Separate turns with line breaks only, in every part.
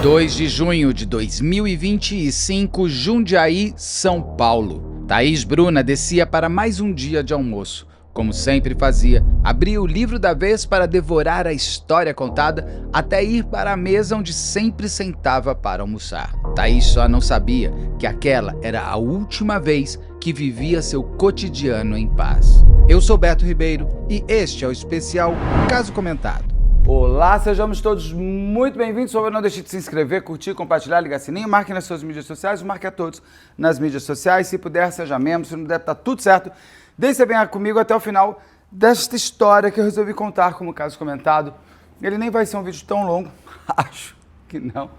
2 de junho de 2025, Jundiaí, São Paulo. Thaís Bruna descia para mais um dia de almoço. Como sempre fazia, abria o livro da vez para devorar a história contada até ir para a mesa onde sempre sentava para almoçar. Thaís só não sabia que aquela era a última vez que vivia seu cotidiano em paz. Eu sou Beto Ribeiro e este é o especial Caso Comentado.
Olá, sejamos todos muito bem-vindos. Por favor, não deixe de se inscrever, curtir, compartilhar, ligar sininho, marque nas suas mídias sociais, marque a todos nas mídias sociais. Se puder, seja membro, se não der, tá tudo certo. Deixe venha comigo até o final desta história que eu resolvi contar como caso comentado. Ele nem vai ser um vídeo tão longo, acho que não,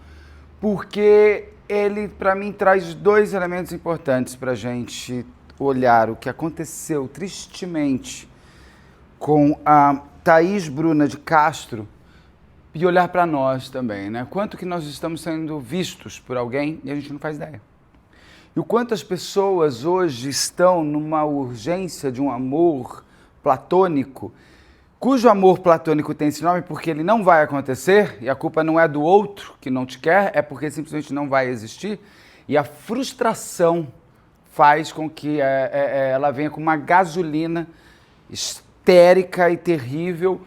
porque ele, para mim, traz dois elementos importantes para a gente olhar o que aconteceu tristemente com a Thaís Bruna de Castro e olhar para nós também, né? Quanto que nós estamos sendo vistos por alguém e a gente não faz ideia. E o quanto as pessoas hoje estão numa urgência de um amor platônico, cujo amor platônico tem esse nome porque ele não vai acontecer e a culpa não é do outro que não te quer, é porque simplesmente não vai existir. E a frustração faz com que ela venha com uma gasolina histérica e terrível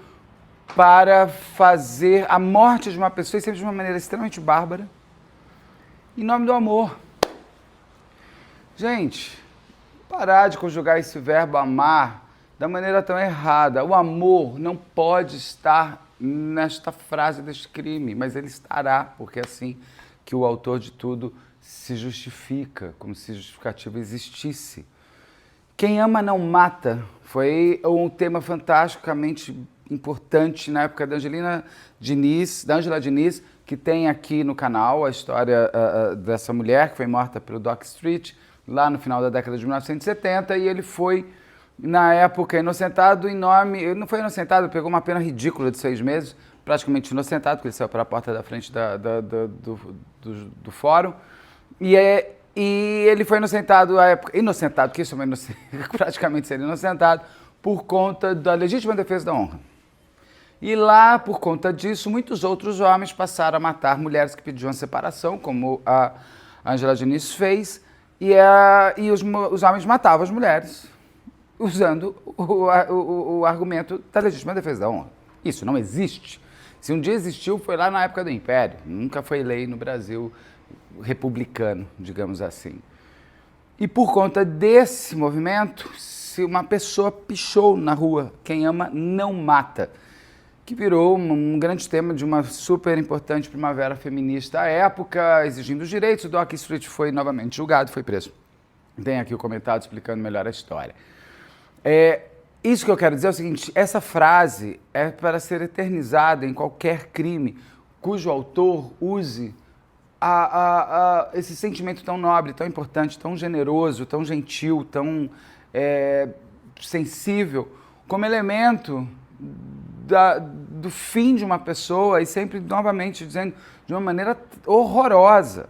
para fazer a morte de uma pessoa, e sempre de uma maneira extremamente bárbara, em nome do amor. Gente, parar de conjugar esse verbo amar da maneira tão errada. O amor não pode estar nesta frase deste crime, mas ele estará, porque é assim que o autor de tudo se justifica, como se justificativa existisse. Quem ama não mata foi um tema fantasticamente importante na época da Angela Diniz, que tem aqui no canal a história dessa mulher que foi morta pelo Dock Street, lá no final da década de 1970, e ele foi, na época, inocentado em nome... Ele não foi inocentado, pegou uma pena ridícula de 6 meses, praticamente inocentado, porque ele saiu para a porta da frente do fórum, e ele foi inocentado à época... Inocentado, que isso é praticamente ser inocentado, por conta da legítima defesa da honra. E lá, por conta disso, muitos outros homens passaram a matar mulheres que pediam separação, como a Angela Diniz fez, e os homens matavam as mulheres, usando o argumento da legítima defesa da honra. Isso não existe. Se um dia existiu, foi lá na época do Império. Nunca foi lei no Brasil republicano, digamos assim. E por conta desse movimento, se uma pessoa pichou na rua, quem ama não mata, que virou um grande tema de uma super importante primavera feminista à época, exigindo os direitos. O Dock Street foi novamente julgado, foi preso. Tem aqui o comentário explicando melhor a história. Isso que eu quero dizer é o seguinte: essa frase é para ser eternizada em qualquer crime cujo autor use esse sentimento tão nobre, tão importante, tão generoso, tão gentil, tão sensível, como elemento do fim de uma pessoa, e sempre novamente dizendo de uma maneira horrorosa.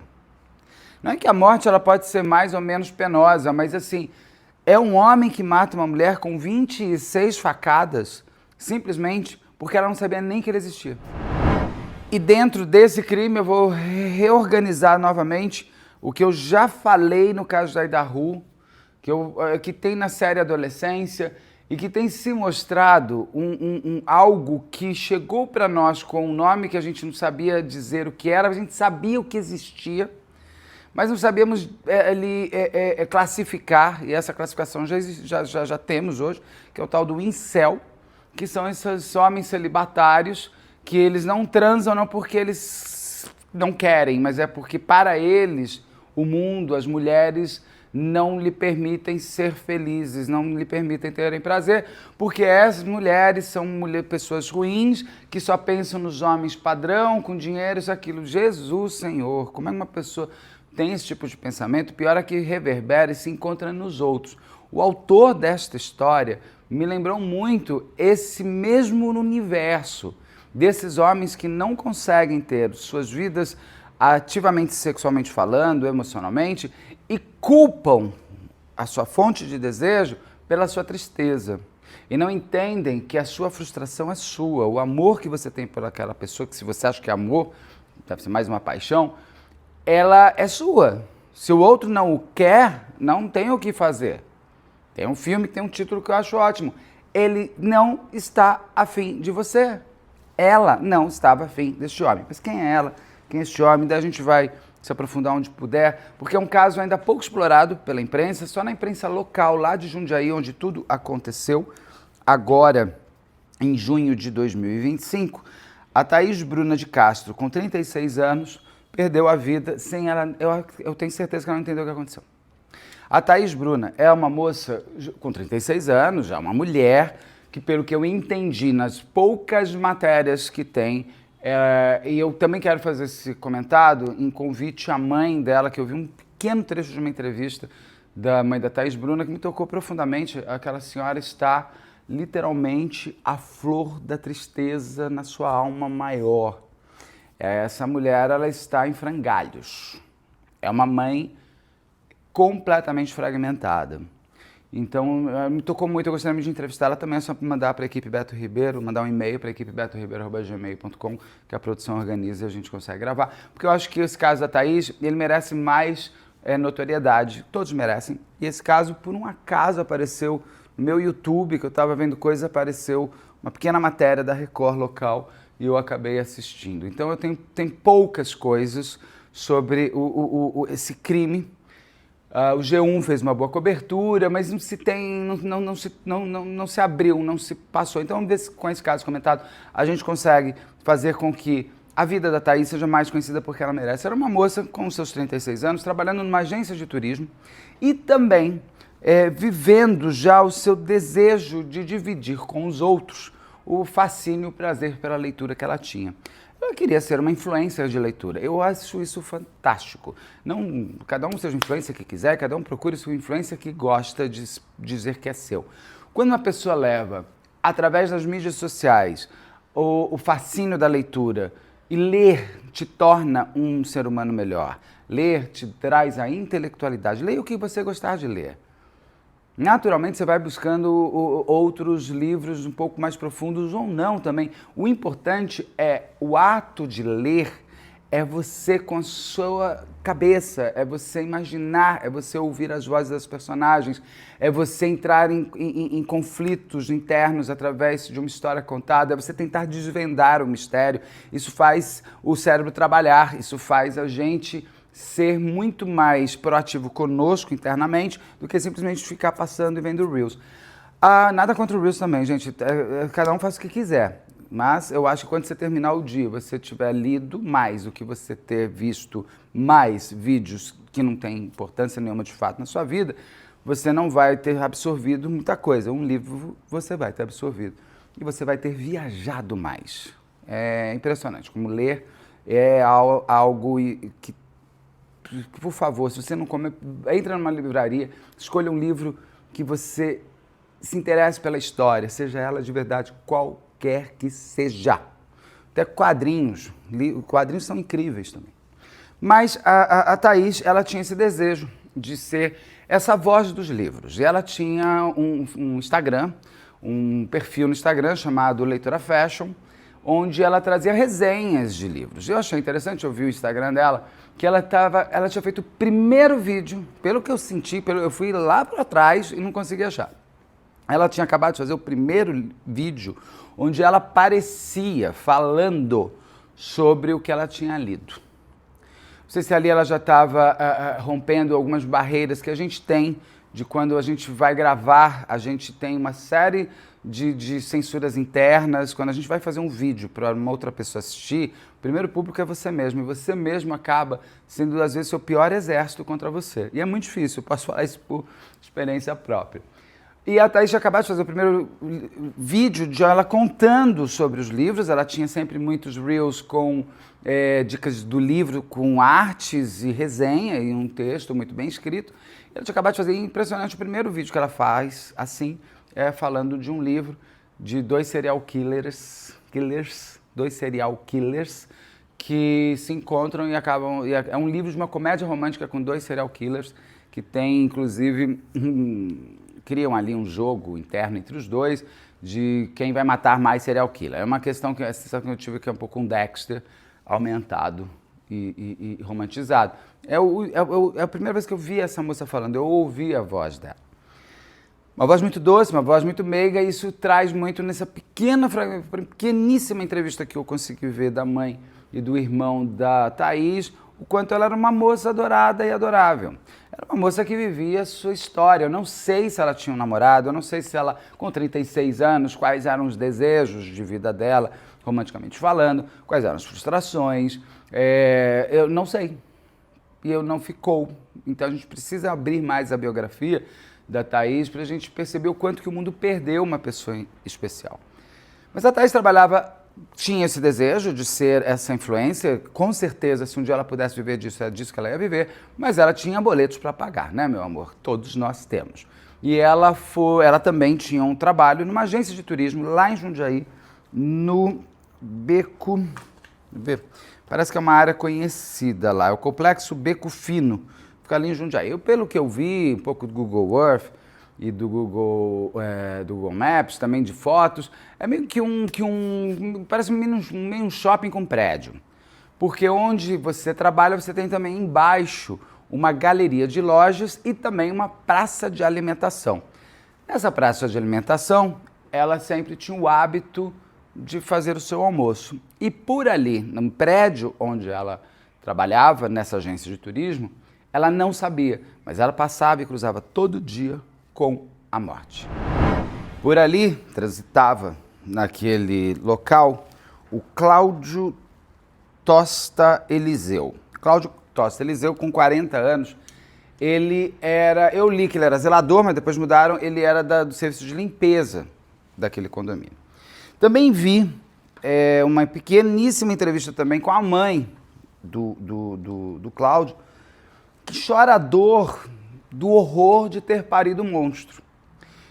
Não é que a morte ela pode ser mais ou menos penosa, mas assim, é um homem que mata uma mulher com 26 facadas, simplesmente porque ela não sabia nem que ele existia. E dentro desse crime eu vou reorganizar novamente o que eu já falei no caso da Idaru, que tem na série Adolescência, e que tem se mostrado algo que chegou para nós com um nome que a gente não sabia dizer o que era, a gente sabia o que existia, mas não sabíamos classificar, e essa classificação já temos hoje, que é o tal do incel, que são esses homens celibatários que eles não transam não porque eles não querem, mas é porque para eles o mundo, as mulheres não lhe permitem ser felizes, não lhe permitem terem prazer, porque essas mulheres são pessoas ruins, que só pensam nos homens padrão, com dinheiro, isso, aquilo. Jesus, Senhor, como é que uma pessoa tem esse tipo de pensamento? Pior é que reverbera e se encontra nos outros. O autor desta história me lembrou muito esse mesmo universo desses homens que não conseguem ter suas vidas ativamente sexualmente falando, emocionalmente, e culpam a sua fonte de desejo pela sua tristeza. E não entendem que a sua frustração é sua. O amor que você tem por aquela pessoa, que se você acha que é amor, deve ser mais uma paixão, ela é sua. Se o outro não o quer, não tem o que fazer. Tem um filme que tem um título que eu acho ótimo. Ele não está afim de você. Ela não estava afim deste homem. Mas quem é ela? Quem é este homem? Daí a gente vai se aprofundar onde puder, porque é um caso ainda pouco explorado pela imprensa, só na imprensa local, lá de Jundiaí, onde tudo aconteceu. Agora, em junho de 2025, a Thaís Bruna de Castro, com 36 anos, perdeu a vida sem ela... Eu tenho certeza que ela não entendeu o que aconteceu. A Thaís Bruna é uma moça com 36 anos, já uma mulher, que pelo que eu entendi nas poucas matérias que tem, e eu também quero fazer esse comentário em convite à mãe dela, que eu vi um pequeno trecho de uma entrevista da mãe da Thaís Bruna, que me tocou profundamente. Aquela senhora está literalmente a flor da tristeza na sua alma maior. Essa mulher, ela está em frangalhos. É uma mãe completamente fragmentada. Então, me tocou muito, eu gostaria de entrevistá-la também, é só mandar para a equipe Beto Ribeiro, mandar um e-mail para a equipe betoribeiro@gmail.com, que a produção organiza e a gente consegue gravar. Porque eu acho que esse caso da Thaís, ele merece mais notoriedade, todos merecem. E esse caso, por um acaso, apareceu no meu YouTube, que eu estava vendo coisa, apareceu uma pequena matéria da Record local e eu acabei assistindo. Então, eu tenho poucas coisas sobre esse crime. O G1 fez uma boa cobertura, mas não se abriu, não se passou. Então, com esse caso comentado, a gente consegue fazer com que a vida da Thaís seja mais conhecida porque ela merece. Era uma moça com seus 36 anos, trabalhando numa agência de turismo e também vivendo já o seu desejo de dividir com os outros o fascínio e o prazer pela leitura que ela tinha. Ela queria ser uma influencer de leitura. Eu acho isso fantástico. Não, cada um seja influencer que quiser, cada um procure sua influência que gosta de dizer que é seu. Quando uma pessoa leva, através das mídias sociais, o fascínio da leitura, e ler te torna um ser humano melhor, ler te traz a intelectualidade, leia o que você gostar de ler. Naturalmente você vai buscando outros livros um pouco mais profundos ou não também. O importante é o ato de ler, é você com a sua cabeça, é você imaginar, é você ouvir as vozes das personagens, é você entrar em conflitos internos através de uma história contada, é você tentar desvendar o mistério. Isso faz o cérebro trabalhar, isso faz a gente ser muito mais proativo conosco internamente do que simplesmente ficar passando e vendo Reels. Nada contra o Reels também, gente. Cada um faz o que quiser. Mas eu acho que quando você terminar o dia, você tiver lido mais do que você ter visto mais vídeos que não têm importância nenhuma de fato na sua vida, você não vai ter absorvido muita coisa. Um livro você vai ter absorvido. E você vai ter viajado mais. É impressionante como ler é algo que... Por favor, se você não come, entra numa livraria, escolha um livro que você se interesse pela história, seja ela de verdade qualquer que seja. Até quadrinhos, quadrinhos são incríveis também. Mas a Thaís, ela tinha esse desejo de ser essa voz dos livros. E ela tinha um Instagram, um perfil no Instagram chamado Leitora Fashion, onde ela trazia resenhas de livros. Eu achei interessante, eu vi o Instagram dela, que ela tinha feito o primeiro vídeo, pelo que eu senti, eu fui lá para trás e não consegui achar. Ela tinha acabado de fazer o primeiro vídeo onde ela aparecia falando sobre o que ela tinha lido. Não sei se ali ela já estava rompendo algumas barreiras que a gente tem de quando a gente vai gravar, a gente tem uma série de censuras internas. Quando a gente vai fazer um vídeo para uma outra pessoa assistir, o primeiro público é você mesmo, e você mesmo acaba sendo, às vezes, seu pior exército contra você. E é muito difícil, eu posso falar isso por experiência própria. E a Thaís tinha acabado de fazer o primeiro vídeo de ela contando sobre os livros. Ela tinha sempre muitos reels com dicas do livro, com artes e resenha, e um texto muito bem escrito. Ela tinha acabado de fazer, impressionante, o primeiro vídeo que ela faz, assim, falando de um livro de dois serial killers que se encontram e acabam... É um livro de uma comédia romântica com dois serial killers que tem, inclusive, criam ali um jogo interno entre os dois de quem vai matar mais serial killer. É uma questão que a sensação que eu tive que é um pouco um Dexter, aumentado e romantizado. É a primeira vez que eu vi essa moça falando, eu ouvi a voz dela. Uma voz muito doce, uma voz muito meiga, e isso traz muito nessa pequeníssima entrevista que eu consegui ver da mãe e do irmão da Thaís, o quanto ela era uma moça adorada e adorável. Era uma moça que vivia a sua história. Eu não sei se ela tinha um namorado, eu não sei se ela, com 36 anos, quais eram os desejos de vida dela, romanticamente falando, quais eram as frustrações, eu não sei. E eu não ficou. Então a gente precisa abrir mais a biografia da Thaís para a gente perceber o quanto que o mundo perdeu uma pessoa especial. Mas a Thaís tinha esse desejo de ser essa influência, com certeza, se um dia ela pudesse viver disso, era disso que ela ia viver, mas ela tinha boletos para pagar, né, meu amor? Todos nós temos. E ela também tinha um trabalho numa agência de turismo lá em Jundiaí, no Beco... Parece que é uma área conhecida lá, é o Complexo Beco Fino, fica ali em Jundiaí. Pelo que eu vi, um pouco do Google Earth e do Google Maps, também de fotos, é meio que parece meio um shopping com prédio. Porque onde você trabalha, você tem também embaixo uma galeria de lojas e também uma praça de alimentação. Nessa praça de alimentação, ela sempre tinha o hábito de fazer o seu almoço. E por ali, no prédio onde ela trabalhava, nessa agência de turismo, ela não sabia, mas ela passava e cruzava todo dia com a morte. Por ali, transitava naquele local o Cláudio Tosta Eliseu. Cláudio Tosta Eliseu, com 40 anos, eu li que ele era zelador, mas depois mudaram, ele era do serviço de limpeza daquele condomínio. Também vi uma pequeníssima entrevista também com a mãe do Cláudio, que chora a dor do horror de ter parido um monstro.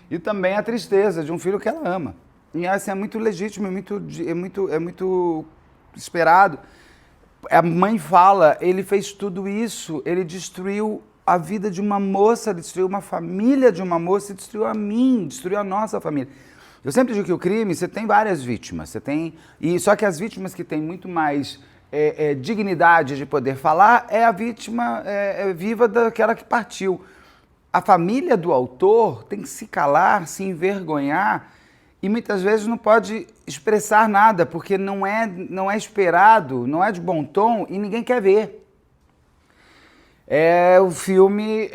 E também a tristeza de um filho que ela ama. E assim, é muito legítimo, é muito esperado. A mãe fala, ele fez tudo isso, ele destruiu a vida de uma moça, destruiu uma família de uma moça, destruiu a mim, destruiu a nossa família. Eu sempre digo que o crime, você tem várias vítimas, só que as vítimas que têm muito mais dignidade de poder falar é a vítima viva daquela que partiu. A família do autor tem que se calar, se envergonhar e muitas vezes não pode expressar nada, porque não é esperado, não é de bom tom e ninguém quer ver. O filme,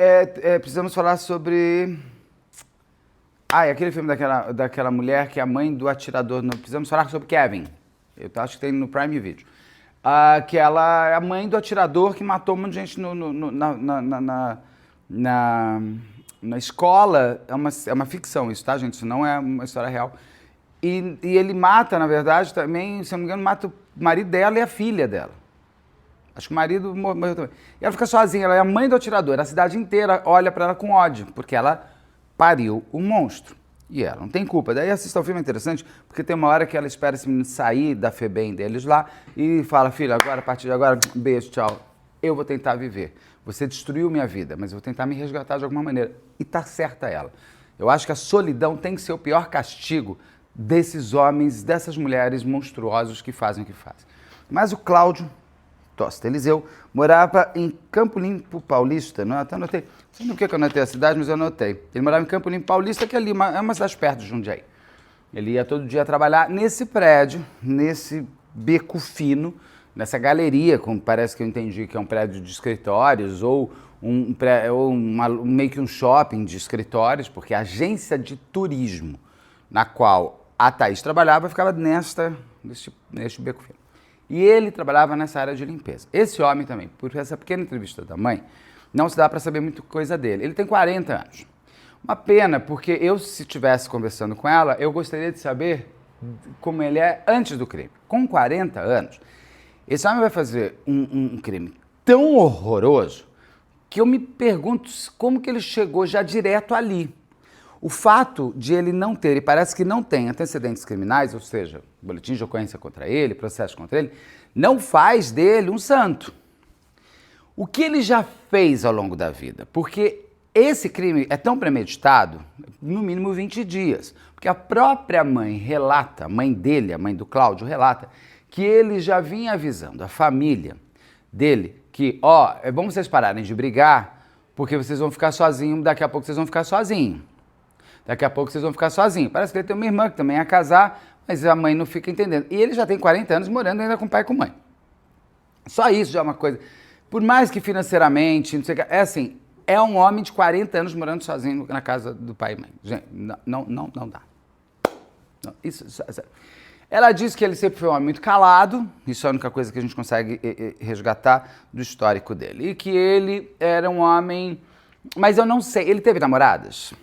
precisamos falar sobre... aquele filme daquela mulher que é a mãe do atirador. Precisamos falar sobre Kevin. Eu acho que tem no Prime Video. Que ela é a mãe do atirador que matou um monte de gente na escola. É uma ficção isso, tá, gente? Isso não é uma história real. E ele mata, na verdade, também, se não me engano, mata o marido dela e a filha dela. Acho que o marido morreu também. E ela fica sozinha, ela é a mãe do atirador. A cidade inteira olha pra ela com ódio, porque ela pariu o monstro. E ela não tem culpa. Daí assistir ao filme é interessante, porque tem uma hora que ela espera esse menino sair da FEBEM deles lá e fala, filho, agora, a partir de agora, beijo, tchau. Eu vou tentar viver. Você destruiu minha vida, mas eu vou tentar me resgatar de alguma maneira. E tá certa ela. Eu acho que a solidão tem que ser o pior castigo desses homens, dessas mulheres monstruosos que fazem o que fazem. Mas o Cláudio Tosta Eliseu morava em Campo Limpo Paulista, não, até anotei, não sei por que eu anotei a cidade, mas eu anotei. Ele morava em Campo Limpo Paulista, que é ali, é uma cidade perto de Jundiaí. Ele ia todo dia trabalhar nesse prédio, nesse beco fino, nessa galeria, parece que eu entendi que é um prédio de escritórios, ou meio que um shopping de escritórios, porque a agência de turismo na qual a Thaís trabalhava ficava neste beco fino. E ele trabalhava nessa área de limpeza. Esse homem também, por essa pequena entrevista da mãe, não se dá para saber muita coisa dele. Ele tem 40 anos. Uma pena, porque se estivesse conversando com ela, eu gostaria de saber como ele é antes do crime. Com 40 anos, esse homem vai fazer um crime tão horroroso que eu me pergunto como que ele chegou já direto ali. O fato de ele não ter, e parece que não tem antecedentes criminais, ou seja, boletim de ocorrência contra ele, processo contra ele, não faz dele um santo. O que ele já fez ao longo da vida? Porque esse crime é tão premeditado, no mínimo 20 dias. Porque a própria mãe relata, a mãe dele, a mãe do Cláudio, relata que ele já vinha avisando a família dele que, ó, é bom vocês pararem de brigar, porque vocês vão ficar sozinhos, daqui a pouco vocês vão ficar sozinhos. Daqui a pouco vocês vão ficar sozinhos. Parece que ele tem uma irmã que também ia casar, mas a mãe não fica entendendo. E ele já tem 40 anos morando ainda com pai e com mãe. Só isso já é uma coisa. Por mais que financeiramente, não sei o que, é assim, é um homem de 40 anos morando sozinho na casa do pai e mãe. Gente, não dá. Não, isso. Ela disse que ele sempre foi um homem muito calado, isso é a única coisa que a gente consegue resgatar do histórico dele. E que ele era um homem... Mas eu não sei, ele teve namoradas?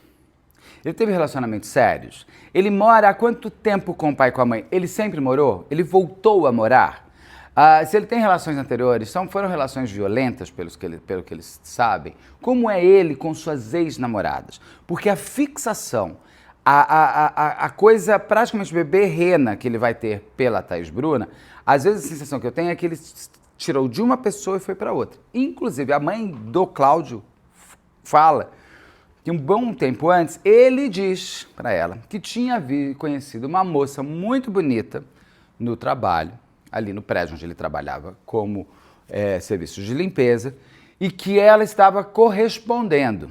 Ele teve relacionamentos sérios? Ele mora há quanto tempo com o pai e com a mãe? Ele sempre morou? Ele voltou a morar? Se ele tem relações anteriores, foram relações violentas, pelo que eles sabem? Como é ele com suas ex-namoradas? Porque a fixação, a coisa praticamente beberrena que ele vai ter pela Thaís Bruna, às vezes a sensação que eu tenho é que ele tirou de uma pessoa e foi para outra. Inclusive, a mãe do Cláudio fala que um bom tempo antes, ele diz para ela que tinha conhecido uma moça muito bonita no trabalho, ali no prédio onde ele trabalhava como serviços de limpeza, e que ela estava correspondendo.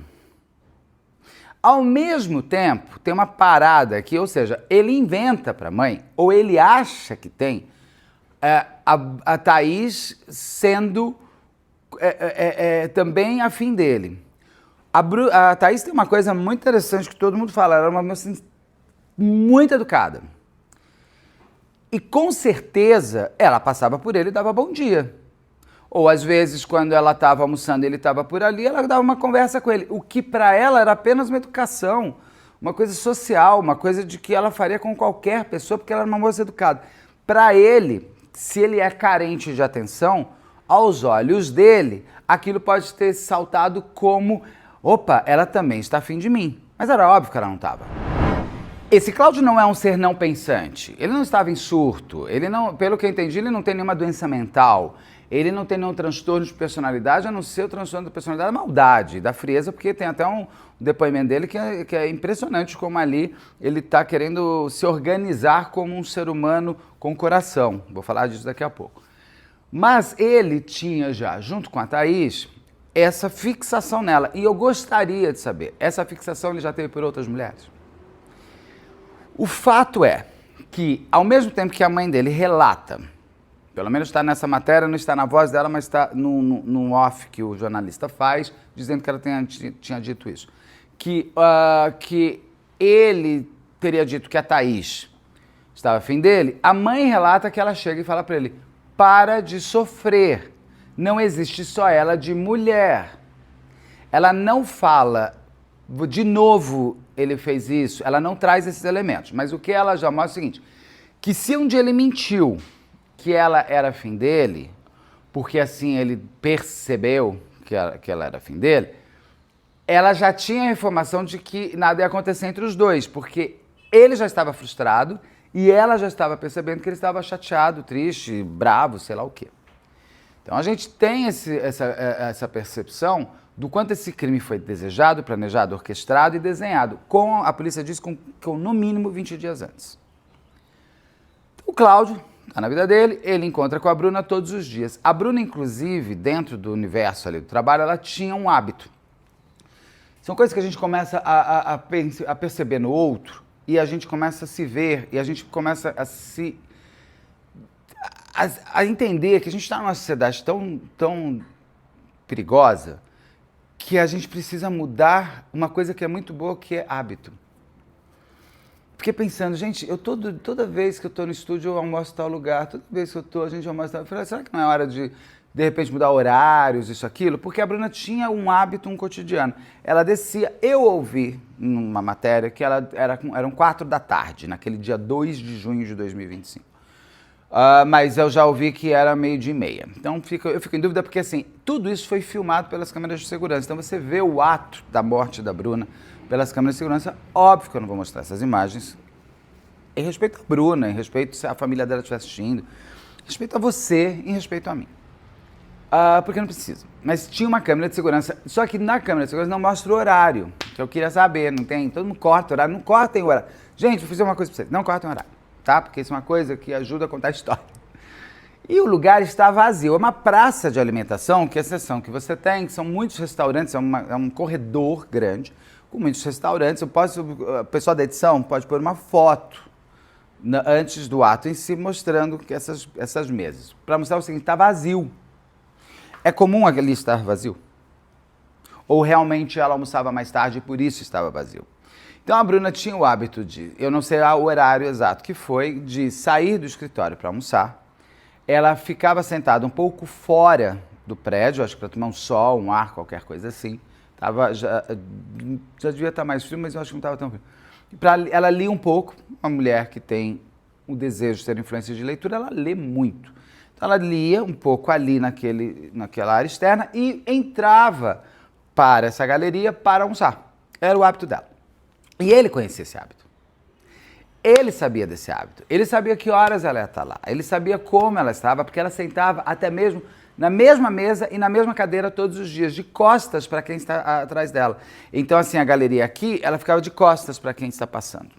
Ao mesmo tempo, tem uma parada aqui, ou seja, ele inventa para a mãe, ou ele acha que tem, a Thaís sendo também afim dele. A Thaís tem uma coisa muito interessante que todo mundo fala, ela era uma moça muito educada. E com certeza ela passava por ele e dava bom dia. Ou às vezes quando ela estava almoçando e ele estava por ali, ela dava uma conversa com ele. O que para ela era apenas uma educação, uma coisa social, uma coisa de que ela faria com qualquer pessoa porque ela era uma moça educada. Para ele, se ele é carente de atenção, aos olhos dele, aquilo pode ter saltado como... Opa, ela também está afim de mim. Mas era óbvio que ela não estava. Esse Cláudio não é um ser não pensante. Ele não estava em surto. Ele não, pelo que eu entendi, ele não tem nenhuma doença mental. Ele não tem nenhum transtorno de personalidade, a não ser o transtorno de personalidade da maldade, da frieza, porque tem até um depoimento dele que é impressionante como ali ele está querendo se organizar como um ser humano com coração. Vou falar disso daqui a pouco. Mas ele tinha já, junto com a Thaís, essa fixação nela. E eu gostaria de saber, essa fixação ele já teve por outras mulheres? O fato é que, ao mesmo tempo que a mãe dele relata, pelo menos está nessa matéria, não está na voz dela, mas está num off que o jornalista faz, dizendo que ela tinha dito isso, que ele teria dito que a Thaís estava afim dele, a mãe relata que ela chega e fala para ele, para de sofrer. Não existe só ela de mulher. Ela não fala, de novo ele fez isso, ela não traz esses elementos. Mas o que ela já mostra é o seguinte, que se um dia ele mentiu que ela era afim dele, porque assim ele percebeu que ela era afim dele, ela já tinha a informação de que nada ia acontecer entre os dois, porque ele já estava frustrado e ela já estava percebendo que ele estava chateado, triste, bravo, sei lá o quê. Então a gente tem essa percepção do quanto esse crime foi desejado, planejado, orquestrado e desenhado, com, a polícia diz, com no mínimo 20 dias antes. O Cláudio está na vida dele, ele encontra com a Bruna todos os dias. A Bruna, inclusive, dentro do universo ali do trabalho, ela tinha um hábito. São coisas que a gente começa a perceber no outro e a gente começa a se ver e a gente começa a entender que a gente está numa sociedade tão perigosa que a gente precisa mudar uma coisa que é muito boa, que é hábito. Fiquei pensando, gente, toda vez que eu estou no estúdio eu almoço em tal lugar, toda vez que eu estou, a gente almoça em tal lugar. Eu falei, será que não é hora de repente, mudar horários, isso, aquilo? Porque a Bruna tinha um hábito, um cotidiano. Ela descia, eu ouvi numa matéria que eram 4 da tarde, naquele dia 2 de junho de 2025. Mas eu já ouvi que era 12:30. Então eu fico em dúvida porque assim, tudo isso foi filmado pelas câmeras de segurança. Então você vê o ato da morte da Bruna pelas câmeras de segurança. Óbvio que eu não vou mostrar essas imagens. Em respeito à Bruna, em respeito se a família dela estiver assistindo, em respeito a você, em respeito a mim. Porque não precisa. Mas tinha uma câmera de segurança. Só que na câmera de segurança não mostra o horário. Que eu queria saber, não tem? Todo mundo corta o horário. Não cortem o horário. Gente, vou fazer uma coisa pra vocês. Não cortem o horário. Tá? Porque isso é uma coisa que ajuda a contar a história. E o lugar está vazio. É uma praça de alimentação, que é a seção que você tem, que são muitos restaurantes, é um corredor grande, com muitos restaurantes. O pessoal da edição pode pôr uma foto antes do ato em si, mostrando que essas mesas. Para mostrar o seguinte, está vazio. É comum ali estar vazio? Ou realmente ela almoçava mais tarde e por isso estava vazio? Então a Bruna tinha o hábito de, eu não sei o horário exato que foi, de sair do escritório para almoçar. Ela ficava sentada um pouco fora do prédio, acho que para tomar um sol, um ar, qualquer coisa assim. Já devia estar mais frio, mas eu acho que não estava tão frio. Ela lia um pouco, uma mulher que tem o desejo de ter influência de leitura, ela lê muito. Então ela lia um pouco ali naquela área externa e entrava para essa galeria para almoçar. Era o hábito dela. E ele conhecia esse hábito. Ele sabia desse hábito. Ele sabia que horas ela ia estar lá. Ele sabia como ela estava, porque ela sentava até mesmo na mesma mesa e na mesma cadeira todos os dias, de costas para quem está atrás dela. Então, assim, a galeria aqui, ela ficava de costas para quem está passando.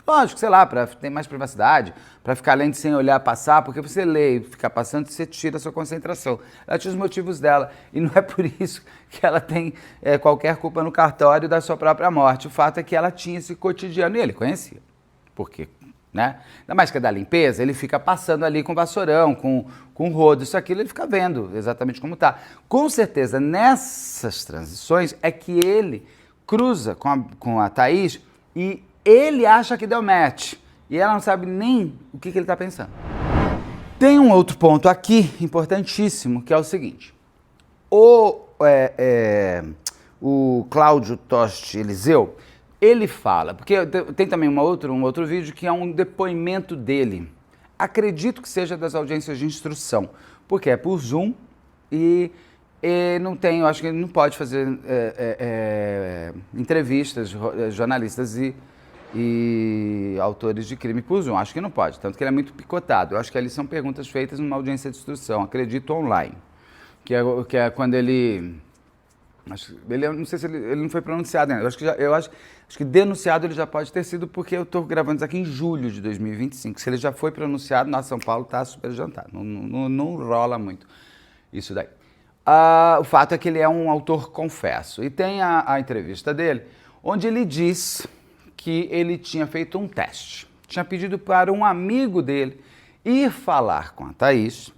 Lógico, sei lá, para ter mais privacidade, para ficar lendo sem olhar passar, porque você lê e fica passando, você tira a sua concentração. Ela tinha os motivos dela, e não é por isso que ela tem qualquer culpa no cartório da sua própria morte. O fato é que ela tinha esse cotidiano, e ele conhecia. Por quê? Né? Ainda mais que é da limpeza, ele fica passando ali com vassourão, com rodo, isso aquilo, ele fica vendo exatamente como está. Com certeza, nessas transições, é que ele cruza com a Thaís e ele acha que deu match. E ela não sabe nem o que ele está pensando. Tem um outro ponto aqui, importantíssimo, que é o seguinte. O Cláudio Tosti Eliseu, ele fala, porque tem também um outro vídeo que é um depoimento dele. Acredito que seja das audiências de instrução, porque é por Zoom e não tem, eu acho que ele não pode fazer entrevistas, jornalistas e autores de crime por Zoom. Acho que não pode, tanto que ele é muito picotado. Eu acho que ali são perguntas feitas numa audiência de instrução, acredito online, que é quando ele... eu não sei se ele não foi pronunciado ainda. Eu acho que denunciado ele já pode ter sido, porque eu estou gravando isso aqui em julho de 2025. Se ele já foi pronunciado, nossa, São Paulo está super adiantado. Não rola muito isso daí. O fato é que ele é um autor confesso. E tem a entrevista dele, onde ele diz que ele tinha feito um teste. Tinha pedido para um amigo dele ir falar com a Thaís.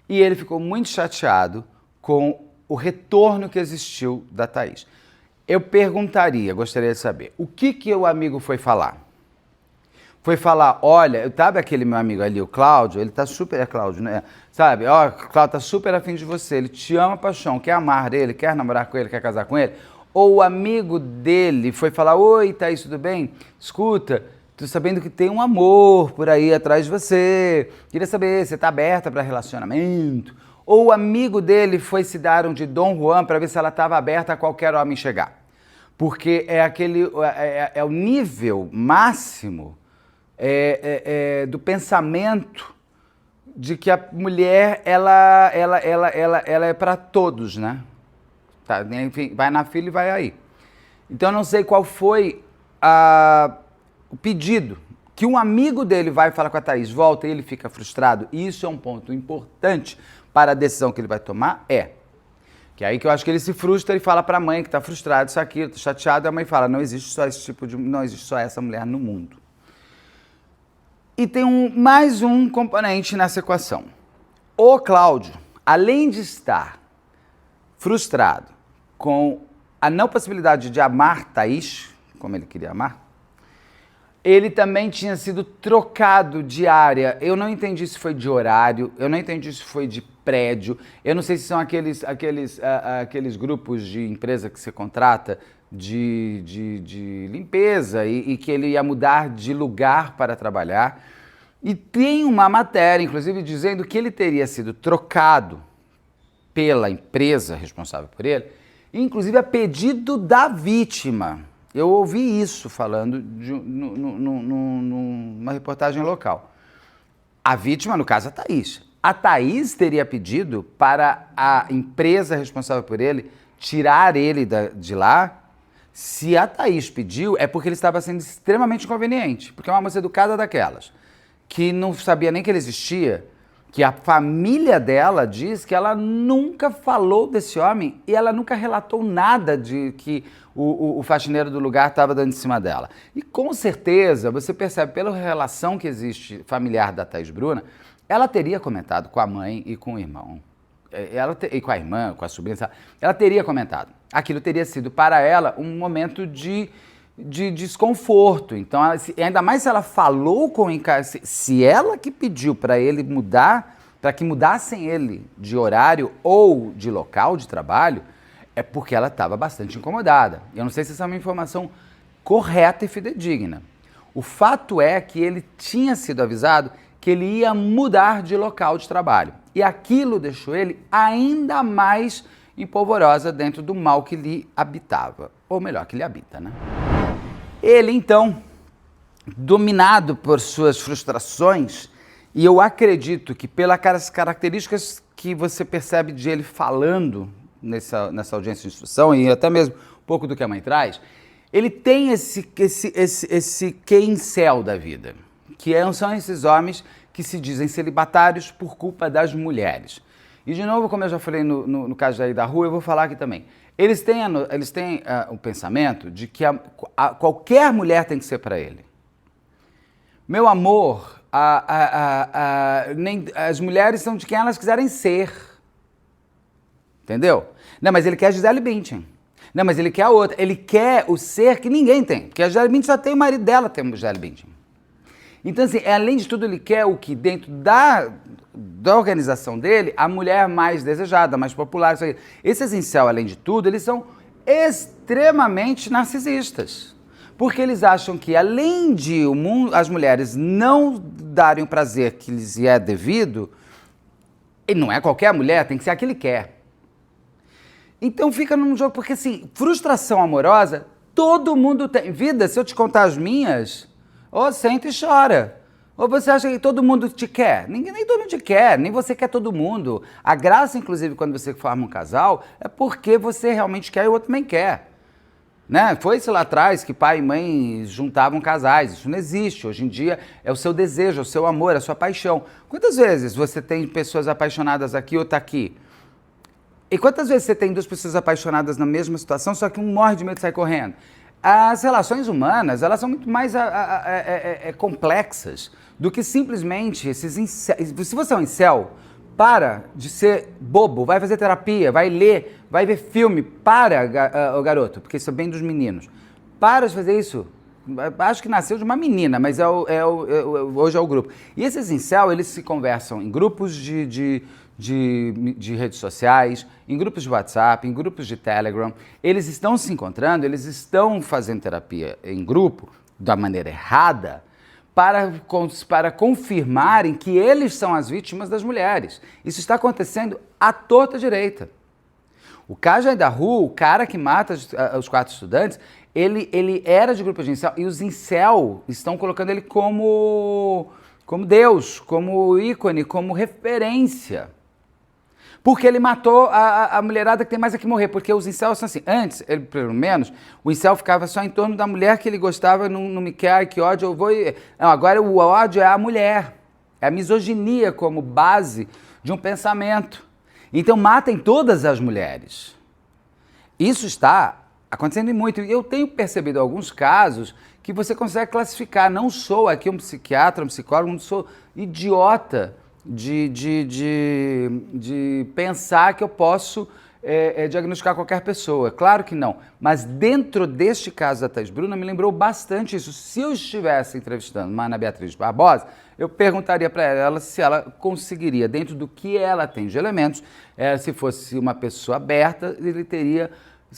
E ele ficou muito chateado com o retorno que existiu da Thaís. Eu gostaria de saber, o que o amigo foi falar? Foi falar, olha, sabe aquele meu amigo ali, o Cláudio, ele tá super, Cláudio, né? Sabe, ó, o Cláudio tá super afim de você, ele te ama paixão, quer amar ele, quer namorar com ele, quer casar com ele? Ou o amigo dele foi falar, oi, Thaís, tudo bem? Escuta, tô sabendo que tem um amor por aí atrás de você, queria saber, você tá aberta para relacionamento? Ou o amigo dele foi se dar um de Dom Juan para ver se ela estava aberta a qualquer homem chegar. Porque é o nível máximo do pensamento de que a mulher ela é para todos, né? Tá, enfim, vai na fila e vai aí. Então eu não sei qual foi o pedido que um amigo dele vai falar com a Thaís, volta e ele fica frustrado. E isso é um ponto importante para a decisão que ele vai tomar, que é aí que eu acho que ele se frustra e fala para a mãe que está frustrado, isso aqui, está chateado, e a mãe fala, não existe só essa mulher no mundo. E tem mais um componente nessa equação. O Cláudio, além de estar frustrado com a não possibilidade de amar Thaís, como ele queria amar, ele também tinha sido trocado de área. Eu não entendi se foi de horário, eu não entendi se foi de prédio, eu não sei se são aqueles grupos de empresa que você contrata de limpeza e que ele ia mudar de lugar para trabalhar. E tem uma matéria, inclusive, dizendo que ele teria sido trocado pela empresa responsável por ele, inclusive a pedido da vítima. Eu ouvi isso falando numa reportagem local. A vítima, no caso, a Thaís. A Thaís teria pedido para a empresa responsável por ele tirar ele de lá. Se a Thaís pediu, é porque ele estava sendo extremamente inconveniente. Porque é uma moça educada daquelas, que não sabia nem que ele existia, que a família dela diz que ela nunca falou desse homem e ela nunca relatou nada de que o faxineiro do lugar estava dando em cima dela. E com certeza, você percebe pela relação que existe familiar da Thaís Bruna, ela teria comentado com a mãe e com o irmão, e com a irmã, com a sobrinha, ela teria comentado. Aquilo teria sido para ela um momento de desconforto. Então, ainda mais se ela falou com o se ela que pediu para ele mudar, para que mudassem ele de horário ou de local de trabalho, é porque ela estava bastante incomodada. Eu não sei se essa é uma informação correta e fidedigna. O fato é que ele tinha sido avisado que ele ia mudar de local de trabalho. E aquilo deixou ele ainda mais empolvorosa dentro do mal que lhe habitava. Ou melhor, que lhe habita, né? Ele, então, dominado por suas frustrações, e eu acredito que pelas características que você percebe de ele falando nessa audiência de instrução, e até mesmo um pouco do que a mãe traz, ele tem esse quê incel da vida, que são esses homens que se dizem celibatários por culpa das mulheres. E, de novo, como eu já falei no caso aí da rua, eu vou falar aqui também. Eles têm o pensamento de que qualquer mulher tem que ser para ele. Meu amor, as mulheres são de quem elas quiserem ser. Entendeu? Não, mas ele quer a Gisele Bündchen. Não, mas ele quer a outra. Ele quer o ser que ninguém tem. Porque a Gisele Bündchen só tem o marido dela, tem a Gisele Bündchen. Então, assim, além de tudo, ele quer o que dentro da organização dele, a mulher mais desejada, mais popular. Isso aí. Esses incel, além de tudo, eles são extremamente narcisistas. Porque eles acham que, além de as mulheres não darem o prazer que lhes é devido, e não é qualquer mulher, tem que ser a que ele quer. Então fica num jogo, porque assim, frustração amorosa, todo mundo tem. Vida, se eu te contar as minhas, ou senta e chora. Ou você acha que todo mundo te quer? Nem todo mundo te quer, nem você quer todo mundo. A graça, inclusive, quando você forma um casal, é porque você realmente quer e o outro também quer. Né? Foi-se lá atrás que pai e mãe juntavam casais. Isso não existe. Hoje em dia é o seu desejo, é o seu amor, é a sua paixão. Quantas vezes você tem pessoas apaixonadas aqui ou tá aqui? E quantas vezes você tem duas pessoas apaixonadas na mesma situação, só que um morre de medo de sair correndo? As relações humanas, elas são muito mais complexas do que simplesmente esses incel. Se você é um incel, para de ser bobo, vai fazer terapia, vai ler, vai ver filme. Para, garoto, porque isso é bem dos meninos. Para de fazer isso. Acho que nasceu de uma menina, mas hoje é o grupo. E esses incel, eles se conversam em grupos de redes sociais, em grupos de WhatsApp, em grupos de Telegram. Eles estão se encontrando, eles estão fazendo terapia em grupo da maneira errada para confirmarem que eles são as vítimas das mulheres. Isso está acontecendo à torta direita. O Cajai da Rua, o cara que mata os 4 estudantes, ele era de grupo de incel, e os incel estão colocando ele como Deus, como ícone, como referência. Porque ele matou a mulherada que tem mais a que morrer. Porque os incels são assim. Antes, ele, pelo menos, o incel ficava só em torno da mulher que ele gostava, não me quer, que ódio, eu vou... Não, agora o ódio é a mulher. É a misoginia como base de um pensamento. Então matem todas as mulheres. Isso está acontecendo muito. E eu tenho percebido alguns casos que você consegue classificar. Não sou aqui um psiquiatra, um psicólogo, não sou idiota de pensar que eu posso diagnosticar qualquer pessoa. Claro que não. Mas dentro deste caso da Thaís Bruna, me lembrou bastante isso. Se eu estivesse entrevistando uma Ana Beatriz Barbosa, eu perguntaria para ela se ela conseguiria, dentro do que ela tem de elementos, se fosse uma pessoa aberta, ele teria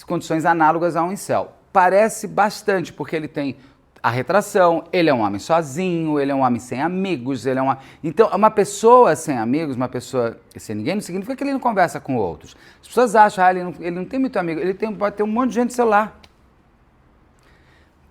condições análogas a um incel. Parece bastante, porque ele tem a retração, ele é um homem sozinho, ele é um homem sem amigos, Então, uma pessoa sem amigos, uma pessoa sem ninguém, não significa que ele não conversa com outros. As pessoas acham, ele não tem muito amigo, pode ter um monte de gente no celular.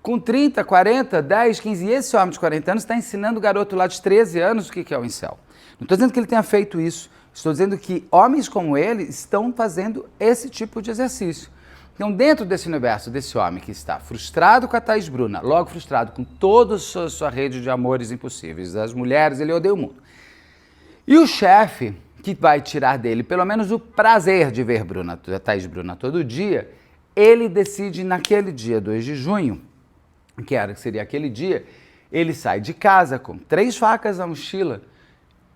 Com 30, 40, 10, 15, e esse homem de 40 anos está ensinando o garoto lá de 13 anos o que é o incel. Não estou dizendo que ele tenha feito isso, estou dizendo que homens como ele estão fazendo esse tipo de exercício. Então, dentro desse universo, desse homem que está frustrado com a Thaís Bruna, logo frustrado com toda a sua rede de amores impossíveis, das mulheres, ele odeia o mundo. E o chefe, que vai tirar dele pelo menos o prazer de ver a Thaís Bruna todo dia, ele decide naquele dia 2 de junho, que seria aquele dia, ele sai de casa com 3 facas na mochila.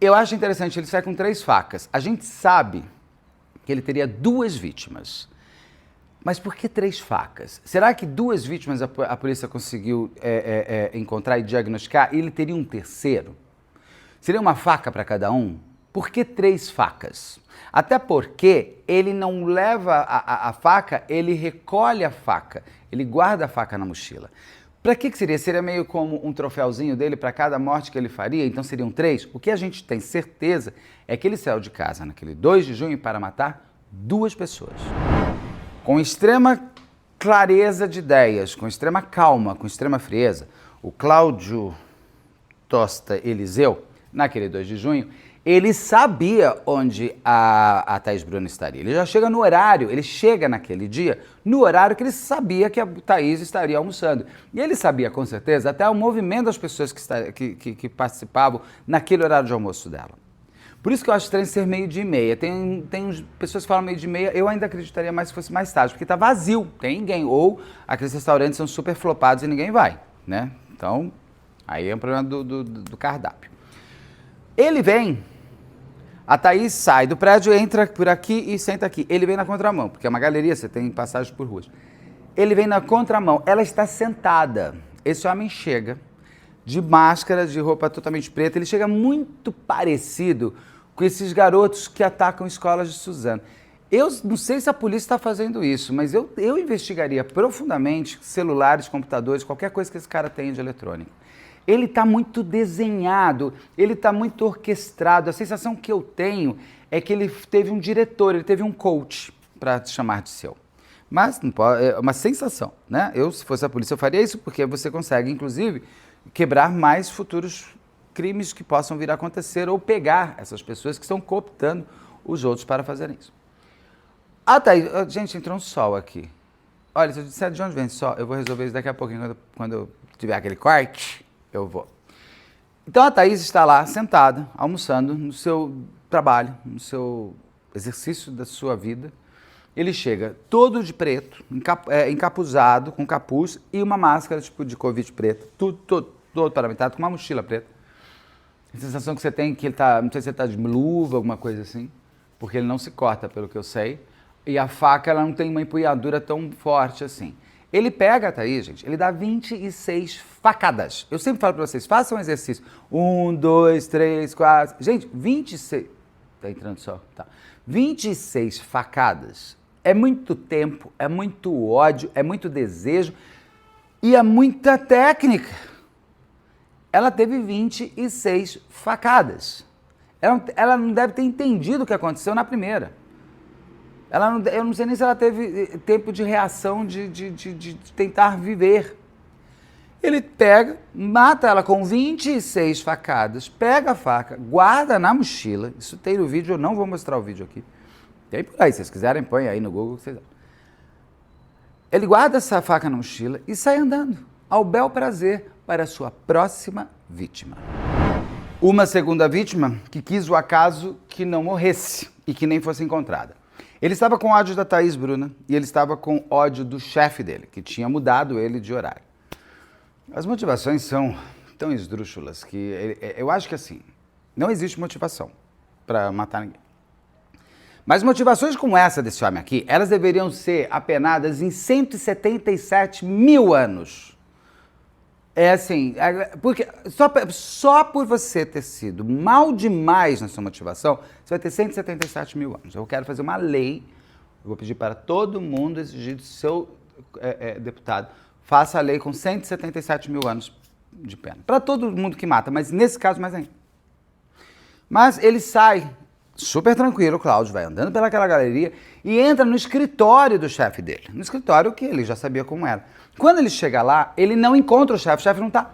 Eu acho interessante, ele sai com 3 facas. A gente sabe que ele teria 2 vítimas. Mas por que 3 facas? Será que 2 vítimas a polícia conseguiu encontrar e diagnosticar e ele teria um terceiro? Seria uma faca para cada um? Por que 3 facas? Até porque ele não leva a faca, ele recolhe a faca, ele guarda a faca na mochila. Para que seria? Seria meio como um troféuzinho dele para cada morte que ele faria, então seriam 3? O que a gente tem certeza é que ele saiu de casa naquele 2 de junho para matar 2 pessoas. Com extrema clareza de ideias, com extrema calma, com extrema frieza, o Cláudio Tosta Eliseu, naquele 2 de junho, ele sabia onde a Thaís Bruna estaria. Ele já chega no horário, ele chega naquele dia, no horário que ele sabia que a Thaís estaria almoçando. E ele sabia, com certeza, até o movimento das pessoas que participavam naquele horário de almoço dela. Por isso que eu acho estranho ser 12:30. Tem pessoas que falam 12:30, eu ainda acreditaria mais se fosse mais tarde, porque tá vazio, tem ninguém. Ou aqueles restaurantes são super flopados e ninguém vai, né? Então, aí é um problema do cardápio. Ele vem, a Thaís sai do prédio, entra por aqui e senta aqui. Ele vem na contramão, porque é uma galeria, você tem passagem por ruas. Ele vem na contramão, ela está sentada. Esse homem chega de máscara, de roupa totalmente preta, ele chega muito parecido com esses garotos que atacam escolas de Suzano. Eu não sei se a polícia está fazendo isso, mas eu investigaria profundamente celulares, computadores, qualquer coisa que esse cara tenha de eletrônico. Ele está muito desenhado, ele está muito orquestrado. A sensação que eu tenho é que ele teve um diretor, ele teve um coach para te chamar de seu. Mas não pode, é uma sensação, né? Eu, se fosse a polícia, eu faria isso, porque você consegue, inclusive, quebrar mais futuros crimes que possam vir a acontecer ou pegar essas pessoas que estão cooptando os outros para fazerem isso. Ah, tá. Gente, entrou um sol aqui. Olha, se eu disser de onde vem esse sol, eu vou resolver isso daqui a pouquinho, quando tiver aquele corte, eu vou. Então a Thaís está lá, sentada, almoçando, no seu trabalho, no seu exercício da sua vida. Ele chega todo de preto, encapuzado, com capuz e uma máscara tipo de Covid preta, todo paramentado, com uma mochila preta. A sensação que você tem que ele tá, não sei se ele está de luva, alguma coisa assim, porque ele não se corta, pelo que eu sei, e a faca ela não tem uma empunhadura tão forte assim. Ele pega a Thaís, gente, ele dá 26 facadas. Eu sempre falo para vocês, façam um exercício. 1, 2, 3, 4... Gente, 26... Tá entrando só? Tá. 26 facadas. É muito tempo, é muito ódio, é muito desejo e é muita técnica. Ela teve 26 facadas. Ela não deve ter entendido o que aconteceu na primeira. Eu não sei nem se ela teve tempo de reação, de tentar viver. Ele pega, mata ela com 26 facadas, pega a faca, guarda na mochila. Isso tem no vídeo, eu não vou mostrar o vídeo aqui. Tem por aí, se vocês quiserem, põe aí no Google. Ele guarda essa faca na mochila e sai andando, ao bel prazer, para a sua próxima vítima. Uma segunda vítima que quis o acaso que não morresse e que nem fosse encontrada. Ele estava com ódio da Thaís Bruna e ele estava com ódio do chefe dele, que tinha mudado ele de horário. As motivações são tão esdrúxulas que eu acho que assim, não existe motivação para matar ninguém. Mas motivações como essa desse homem aqui, elas deveriam ser apenadas em 177 mil anos. É assim, porque só por você ter sido mal demais na sua motivação, você vai ter 177 mil anos. Eu quero fazer uma lei, eu vou pedir para todo mundo exigir do seu deputado, faça a lei com 177 mil anos de pena. Para todo mundo que mata, mas nesse caso mais ainda. Mas ele sai super tranquilo, o Cláudio vai andando pelaquela galeria e entra no escritório do chefe dele. No escritório que ele já sabia como era. Quando ele chega lá, ele não encontra o chefe não tá.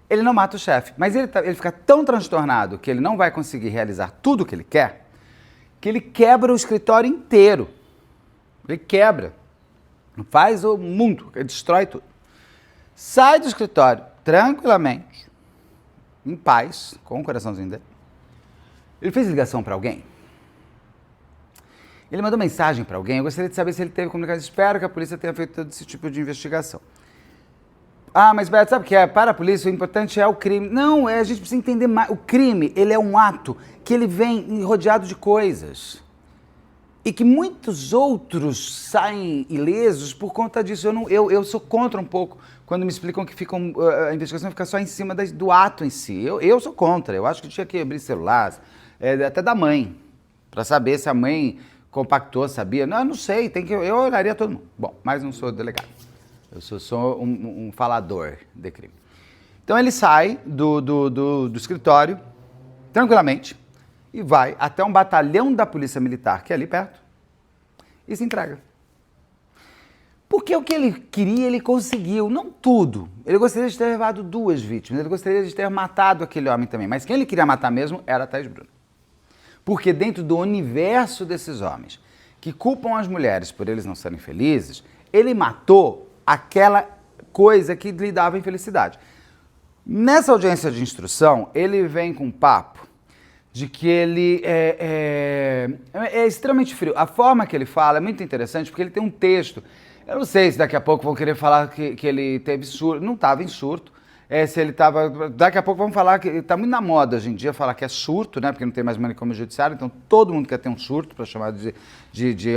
Ele não mata o chefe, mas ele fica tão transtornado que ele não vai conseguir realizar tudo o que ele quer, que ele quebra o escritório inteiro. Ele quebra. Faz o mundo, ele destrói tudo. Sai do escritório tranquilamente, em paz, com o coraçãozinho dele. Ele fez ligação para alguém? Ele mandou mensagem para alguém? Eu gostaria de saber se ele teve comunicação. Espero que a polícia tenha feito todo esse tipo de investigação. Ah, mas Beto, sabe o que é? Para a polícia, o importante é o crime. Não, a gente precisa entender mais. O crime, ele é um ato que ele vem rodeado de coisas. E que muitos outros saem ilesos por conta disso. Eu sou contra um pouco quando me explicam que a investigação fica só em cima do ato em si. Eu sou contra. Eu acho que tinha que abrir celulares, até da mãe, para saber se a mãe compactou, sabia. Não, eu não sei, eu olharia todo mundo. Bom, mas não sou delegado. Eu sou só um falador de crime. Então ele sai do escritório, tranquilamente, e vai até um batalhão da Polícia Militar, que é ali perto, e se entrega. Porque o que ele queria, ele conseguiu. Não tudo. Ele gostaria de ter levado 2 vítimas, ele gostaria de ter matado aquele homem também. Mas quem ele queria matar mesmo era a Thaís Bruna. Porque dentro do universo desses homens, que culpam as mulheres por eles não serem felizes, ele matou aquela coisa que lhe dava infelicidade. Nessa audiência de instrução, ele vem com um papo de que ele é extremamente frio. A forma que ele fala é muito interessante, porque ele tem um texto. Eu não sei se daqui a pouco vão querer falar que ele teve surto. Não estava em surto. Se ele estava... Daqui a pouco vamos falar que... Está muito na moda hoje em dia falar que é surto, né? Porque não tem mais manicômio judiciário, então todo mundo quer ter um surto para chamar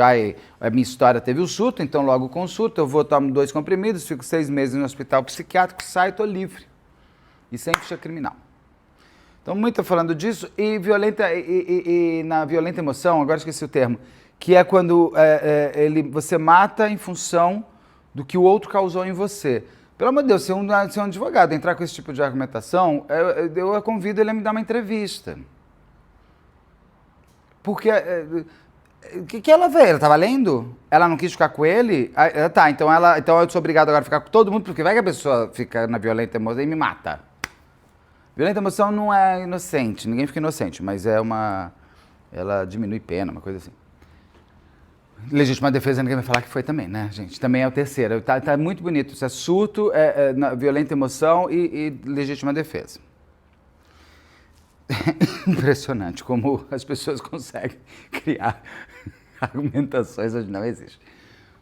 ai, a minha história teve o surto, então logo com o surto eu vou tomar 2 comprimidos, fico 6 meses no hospital psiquiátrico, saio e estou livre. E sem ficha criminal. Então, muito falando disso, e na violenta emoção, agora esqueci o termo, que é quando você mata em função do que o outro causou em você. Pelo amor de Deus, se um advogado entrar com esse tipo de argumentação, eu convido ele a me dar uma entrevista. Porque, o que ela veio? Ela estava lendo? Ela não quis ficar com ele? Tá, então eu sou obrigado agora a ficar com todo mundo, porque vai que a pessoa fica na violenta emoção e me mata. Violenta emoção não é inocente, ninguém fica inocente, mas ela diminui pena, uma coisa assim. Legítima defesa, ninguém vai falar que foi também, né, gente? Também é o terceiro. Tá muito bonito. Isso é surto, violenta emoção e legítima defesa. Impressionante como as pessoas conseguem criar argumentações onde não existe.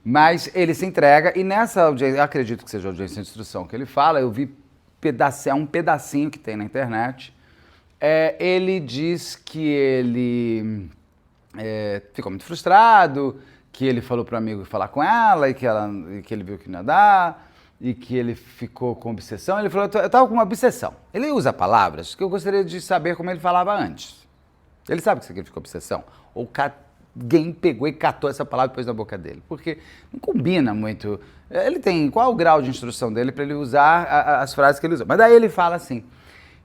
Mas ele se entrega e nessa audiência, eu acredito que seja a audiência de instrução que ele fala, eu vi um pedacinho que tem na internet. Ele diz que ele ficou muito frustrado, que ele falou para o amigo falar com ela e que ele viu que não ia dar e que ele ficou com obsessão. Ele falou, eu estava com uma obsessão. Ele usa palavras que eu gostaria de saber como ele falava antes. Ele sabe o que significa obsessão? Ou alguém pegou e catou essa palavra depois da boca dele? Porque não combina muito. Qual é o grau de instrução dele para ele usar as frases que ele usa? Mas daí ele fala assim,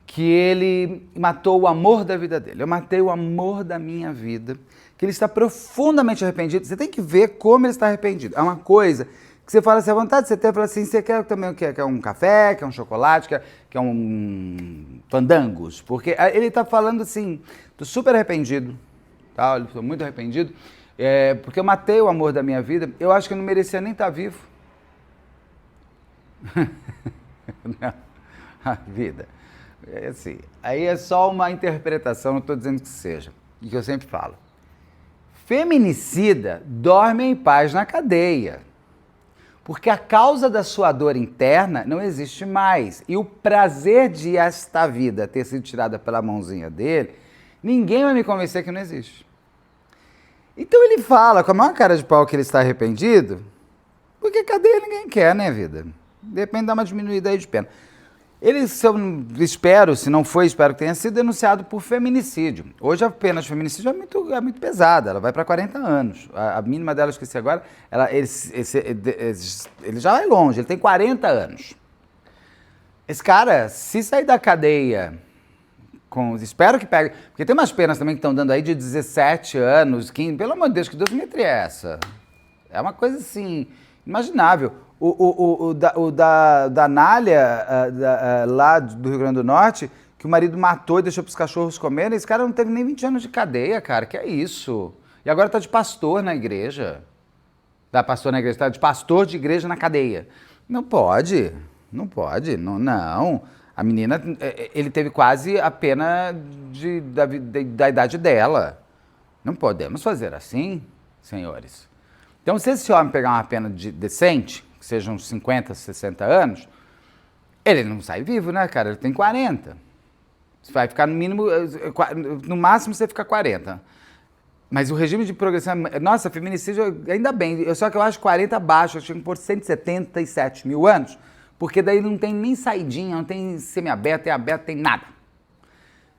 que ele matou o amor da vida dele. Eu matei o amor da minha vida, que ele está profundamente arrependido. Você tem que ver como ele está arrependido. É uma coisa que você fala assim, a vontade de você ter, fala assim, você quer também o quê? Quer um café, quer um chocolate, quer um fandangos? Porque ele está falando assim, estou super arrependido, tá? Eu estou muito arrependido, porque eu matei o amor da minha vida, eu acho que eu não merecia nem estar vivo. Não, a vida. Assim, aí é só uma interpretação, não estou dizendo que seja, e que eu sempre falo. Feminicida dorme em paz na cadeia, porque a causa da sua dor interna não existe mais. E o prazer de esta vida ter sido tirada pela mãozinha dele, ninguém vai me convencer que não existe. Então ele fala com a maior cara de pau que ele está arrependido, porque cadeia ninguém quer, né, vida? Depende de dar uma diminuída aí de pena. Ele, se não foi, espero que tenha sido denunciado por feminicídio. Hoje a pena de feminicídio é muito pesada, ela vai para 40 anos. A mínima dela, eu esqueci agora, ele já vai longe, ele tem 40 anos. Esse cara, se sair da cadeia, espero que pegue, porque tem umas penas também que estão dando aí de 17 anos, 15, pelo amor de Deus, que dosimetria é essa? É uma coisa assim, imaginável. O da Nália, lá do Rio Grande do Norte, que o marido matou e deixou para os cachorros comerem, esse cara não teve nem 20 anos de cadeia, cara, que é isso? E agora tá de pastor na igreja. Tá de pastor de igreja na cadeia. Não pode, não. A menina, ele teve quase a pena da idade dela. Não podemos fazer assim, senhores. Então, se esse homem pegar uma pena decente, que sejam 50, 60 anos, ele não sai vivo, né, cara? Ele tem 40. Você vai ficar no mínimo, no máximo você fica 40. Mas o regime de progressão, nossa, feminicídio, ainda bem, só que eu acho 40 baixo, eu tinha que pôr 177 mil anos, porque daí não tem nem saidinha, não tem semiaberto, tem aberto, tem nada.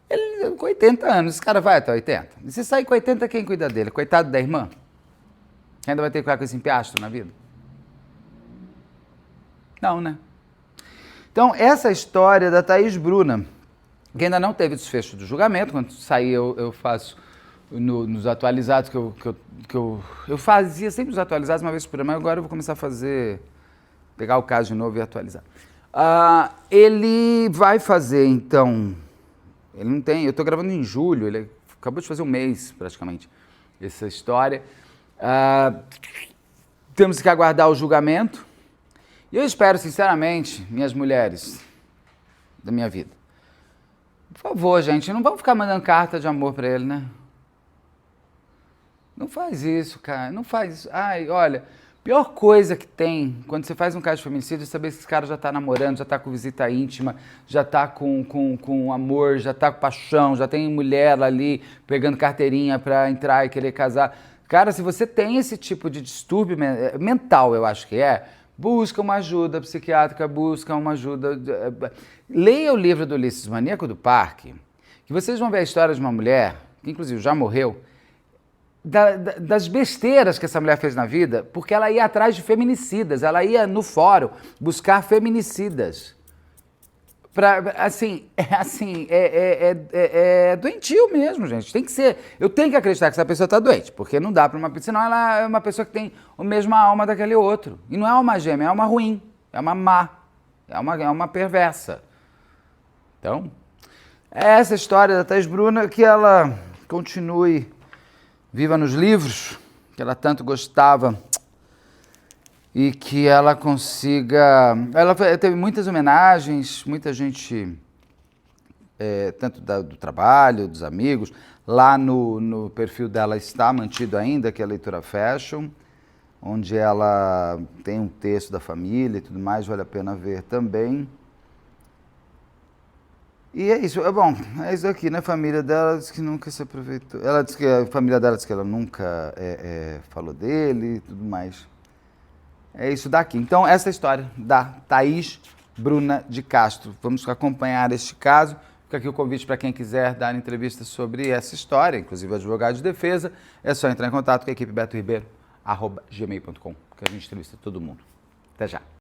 Ele com 80 anos, esse cara vai até 80. E se sair com 80, quem cuida dele? Coitado da irmã? Quem ainda vai ter que ficar com esse empiastro na vida? Não, né? Então, essa história da Thaís Bruna, que ainda não teve desfecho do julgamento, quando sair eu faço nos atualizados, que eu fazia sempre os atualizados uma vez por ano, mas agora eu vou começar a pegar o caso de novo e atualizar. Ele vai fazer, então, ele não tem, eu estou gravando em julho, ele acabou de fazer um mês, praticamente, essa história. Temos que aguardar o julgamento, e eu espero, sinceramente, minhas mulheres da minha vida, por favor, gente, não vamos ficar mandando carta de amor para ele, né? Não faz isso, cara, não faz isso. Ai, olha, pior coisa que tem quando você faz um caso de feminicídio é saber se esse cara já tá namorando, já tá com visita íntima, já tá com amor, já tá com paixão, já tem mulher ali pegando carteirinha pra entrar e querer casar. Cara, se você tem esse tipo de distúrbio mental, eu acho que busca uma ajuda psiquiátrica, busca uma ajuda... Leia o livro do Ulisses, Maníaco do Parque, que vocês vão ver a história de uma mulher, que inclusive já morreu, das besteiras que essa mulher fez na vida, porque ela ia atrás de feminicidas, ela ia no fórum buscar feminicidas. É doentio mesmo, gente. Tem que ser. Eu tenho que acreditar que essa pessoa está doente, porque não dá para uma pessoa, senão ela é uma pessoa que tem a mesma alma daquele outro. E não é uma gêmea, é uma ruim, é uma má, é uma perversa. Então, é essa história da Thaís Bruna, que ela continue viva nos livros, que ela tanto gostava, e que ela consiga... Ela teve muitas homenagens, muita gente, tanto do trabalho, dos amigos, lá no perfil dela está mantido ainda, que é a Leitura Fashion, onde ela tem um texto da família e tudo mais, vale a pena ver também. E é isso, bom, é isso aqui, né? A família dela disse que nunca se aproveitou. Ela disse que a família dela disse que ela nunca falou dele e tudo mais. É isso daqui. Então, essa é a história da Thaís Bruna de Castro. Vamos acompanhar este caso. Fica aqui o convite para quem quiser dar entrevista sobre essa história, inclusive advogado de defesa. É só entrar em contato com a equipe BetoRibeiro@gmail.com, que a gente entrevista todo mundo. Até já.